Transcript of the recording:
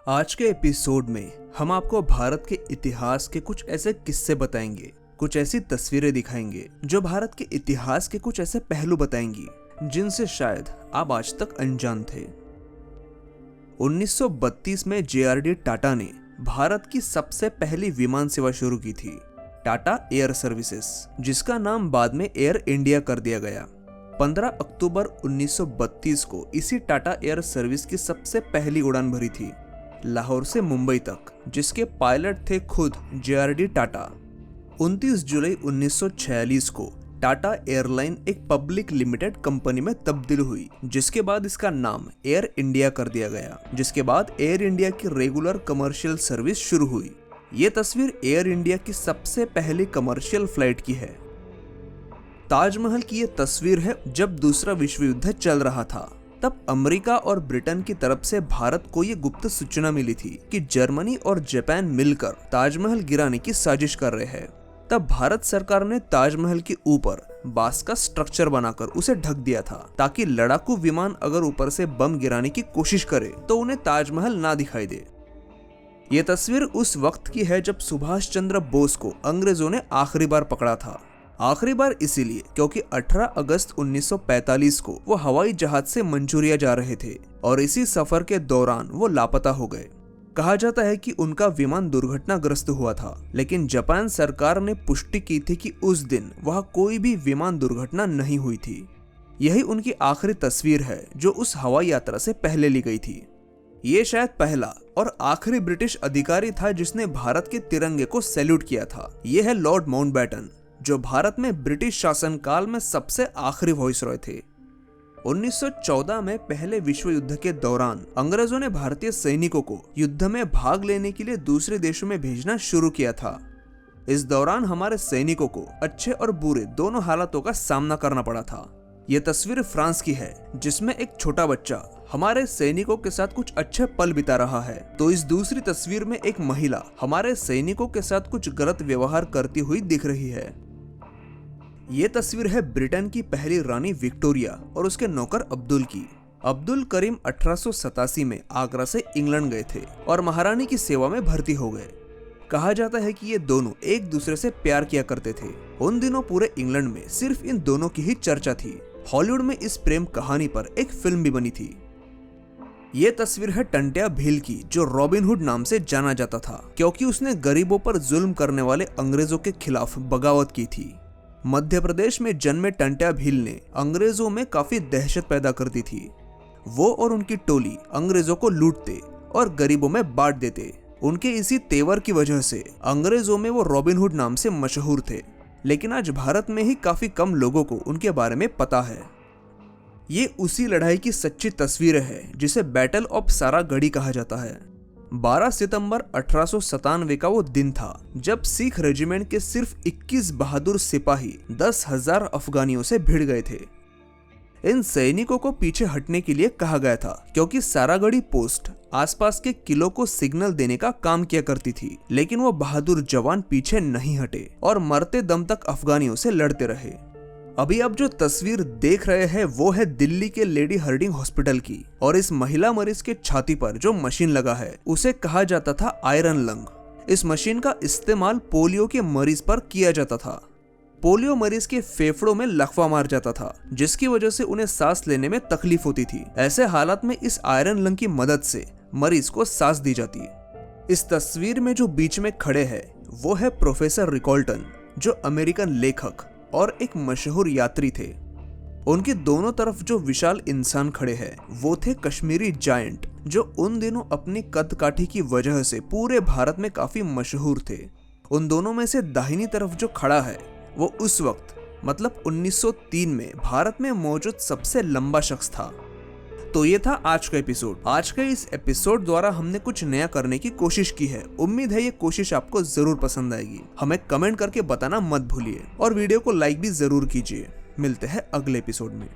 आज के एपिसोड में हम आपको भारत के इतिहास के कुछ ऐसे किस्से बताएंगे, कुछ ऐसी तस्वीरें दिखाएंगे जो भारत के इतिहास के कुछ ऐसे पहलू बताएंगी जिनसे शायद आप आज तक अनजान थे। 1932 में जे.आर.डी. टाटा ने भारत की सबसे पहली विमान सेवा शुरू की थी, टाटा एयर सर्विसेज, जिसका नाम बाद में एयर इंडिया कर दिया गया। 15 अक्टूबर 1932 को इसी टाटा एयर सर्विस की सबसे पहली उड़ान भरी थी, लाहौर से मुंबई तक, जिसके पायलट थे खुद जे.आर.डी. टाटा। 29 जुलाई 1946 को टाटा एयरलाइन एक पब्लिक लिमिटेड कंपनी में तब्दील हुई, जिसके बाद इसका नाम एयर इंडिया कर दिया गया, जिसके बाद एयर इंडिया की रेगुलर कमर्शियल सर्विस शुरू हुई। ये तस्वीर एयर इंडिया की सबसे पहली कमर्शियल फ्लाइट की है। ताजमहल की ये तस्वीर है जब दूसरा विश्व युद्ध चल रहा था। तब अमेरिका और ब्रिटेन की तरफ से भारत को ये गुप्त सूचना मिली थी कि जर्मनी और जापान मिलकर ताजमहल गिराने की साजिश कर रहे हैं। तब भारत सरकार ने ताजमहल के ऊपर बांस का स्ट्रक्चर बनाकर उसे ढक दिया था, ताकि लड़ाकू विमान अगर ऊपर से बम गिराने की कोशिश करे तो उन्हें ताजमहल ना दिखाई दे। ये तस्वीर उस वक्त की है जब सुभाष चंद्र बोस को अंग्रेजों ने आखिरी बार पकड़ा था। आखिरी बार इसीलिए क्योंकि 18 अगस्त 1945 को वो हवाई जहाज से मंचूरिया जा रहे थे और इसी सफर के दौरान वो लापता हो गए। कहा जाता है कि उनका विमान दुर्घटनाग्रस्त हुआ था, लेकिन जापान सरकार ने पुष्टि की थी कि उस दिन वहां कोई भी विमान दुर्घटना नहीं हुई थी। यही उनकी आखिरी तस्वीर है जो उस हवाई यात्रा से पहले ली गई थी। ये शायद पहला और आखिरी ब्रिटिश अधिकारी था जिसने भारत के तिरंगे को सैल्यूट किया था। ये है लॉर्ड माउंटबेटन, जो भारत में ब्रिटिश शासनकाल में सबसे आखिरी वाइसरॉय थे। 1914 में पहले विश्व युद्ध के दौरान अंग्रेजों ने भारतीय सैनिकों को युद्ध में भाग लेने के लिए दूसरे देशों में भेजना शुरू किया था। इस दौरान हमारे सैनिकों को अच्छे और बुरे दोनों हालातों का सामना करना पड़ा था। ये तस्वीर फ्रांस की है, जिसमें एक छोटा बच्चा हमारे सैनिकों के साथ कुछ अच्छे पल बिता रहा है, तो इस दूसरी तस्वीर में एक महिला हमारे सैनिकों के साथ कुछ गलत व्यवहार करती हुई दिख रही है। ये तस्वीर है ब्रिटेन की पहली रानी विक्टोरिया और उसके नौकर अब्दुल की। अब्दुल करीम 1887 में आगरा से इंग्लैंड गए थे और महारानी की सेवा में भर्ती हो गए। कहा जाता है कि ये दोनों एक दूसरे से प्यार किया करते थे। उन दिनों पूरे इंग्लैंड में सिर्फ इन दोनों की ही चर्चा थी। हॉलीवुड में इस प्रेम कहानी पर एक फिल्म भी बनी थी। ये तस्वीर है टंट्या भील की, जो रॉबिन हुड नाम से जाना जाता था, क्योंकि उसने गरीबों पर जुल्म करने वाले अंग्रेजों के खिलाफ बगावत की थी। मध्य प्रदेश में जन्मे टंट्या भील ने अंग्रेजों में काफी दहशत पैदा कर दी थी। वो और उनकी टोली अंग्रेजों को लूटते और गरीबों में बांट देते। उनके इसी तेवर की वजह से अंग्रेजों में वो रॉबिन हुड नाम से मशहूर थे, लेकिन आज भारत में ही काफी कम लोगों को उनके बारे में पता है। ये उसी लड़ाई की सच्ची तस्वीर है जिसे बैटल ऑफ सारागढ़ी कहा जाता है। 12 सितंबर 1897 का वो दिन था जब सिख रेजिमेंट के सिर्फ 21 बहादुर सिपाही 10,000 अफगानियों से भिड़ गए थे। इन सैनिकों को पीछे हटने के लिए कहा गया था, क्योंकि सारागढ़ी पोस्ट आसपास के किलों को सिग्नल देने का काम किया करती थी, लेकिन वो बहादुर जवान पीछे नहीं हटे और मरते दम तक अफगानियों से लड़ते रहे। अभी आप जो तस्वीर देख रहे हैं वो है दिल्ली के लेडी हार्डिंग हॉस्पिटल की, और इस महिला मरीज के छाती पर जो मशीन लगा है उसे कहा जाता था आयरन लंग। इस मशीन का इस्तेमाल पोलियो के मरीज पर किया जाता था। पोलियो मरीज के फेफड़ों में लकवा मार जाता था, जिसकी वजह से उन्हें सांस लेने में तकलीफ होती थी। ऐसे हालात में इस आयरन लंग की मदद से मरीज को सांस दी जाती। इस तस्वीर में जो बीच में खड़े हैं वो है प्रोफेसर रिकॉल्टन, जो अमेरिकन लेखक और एक मशहूर यात्री थे। उनके दोनों तरफ जो विशाल इंसान खड़े हैं वो थे कश्मीरी जायंट, जो उन दिनों अपनी कद काठी की वजह से पूरे भारत में काफी मशहूर थे। उन दोनों में से दाहिनी तरफ जो खड़ा है वो उस वक्त मतलब 1903 में भारत में मौजूद सबसे लंबा शख्स था। तो ये था आज का एपिसोड। आज के इस एपिसोड द्वारा हमने कुछ नया करने की कोशिश की है। उम्मीद है ये कोशिश आपको जरूर पसंद आएगी। हमें कमेंट करके बताना मत भूलिए और वीडियो को लाइक भी जरूर कीजिए। मिलते हैं अगले एपिसोड में।